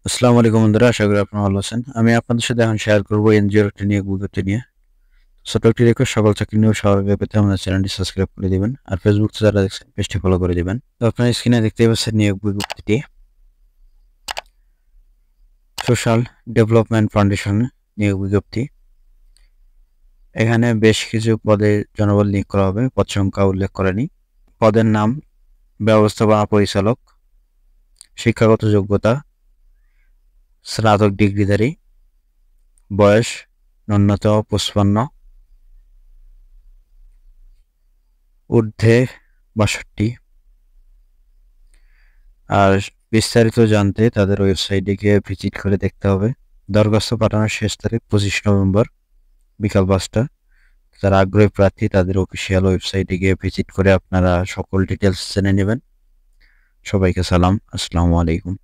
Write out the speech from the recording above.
আসসালামু আলাইকুম বন্ধুরা, আশা করি আপনারা ভালো আছেন। আমি আপনাদের সাথে এখন শেয়ার করব এনজিওর একটি নিয়োগ বিজ্ঞপ্তি নিয়ে। ছোট একটি রিকোয়েস্ট, সকল চাকরি নিয়োগ স্বাভাবিকভাবে পেতে আমাদের চ্যানেলটি সাবস্ক্রাইব করে দিবেন আর ফেসবুক থেকে যারা দেখছেন পেজটি ফলো করে দিবেন। তো আপনার স্ক্রিনে দেখতেই পাচ্ছেন নিয়োগ বিজ্ঞপ্তিটি সোশ্যাল ডেভেলপমেন্ট ফাউন্ডেশন নিয়োগ বিজ্ঞপ্তি। এখানে বেশ কিছু পদে জনবল নিয়োগ করা হবে, পদ সংখ্যা উল্লেখ করেনি। পদের নাম ব্যবস্থাপনা পরিচালক, শিক্ষাগত যোগ্যতা স্নাতক ডিগ্রিধারী, বয়স ন্যূনতম 55, ঊর্ধ্বে 62। আর বিস্তারিত জানতে তাদের ওয়েবসাইটে গিয়ে ভিজিট করে দেখতে হবে। দরখাস্ত পাঠানোর শেষ তারিখ 25 নভেম্বর বিকাল 5টা। যারা আগ্রহী প্রার্থী তাদের অফিসিয়াল ওয়েবসাইটে গিয়ে ভিজিট করে আপনারা সকল ডিটেলস জেনে নেবেন। সবাইকে সালাম, আসসালামু আলাইকুম।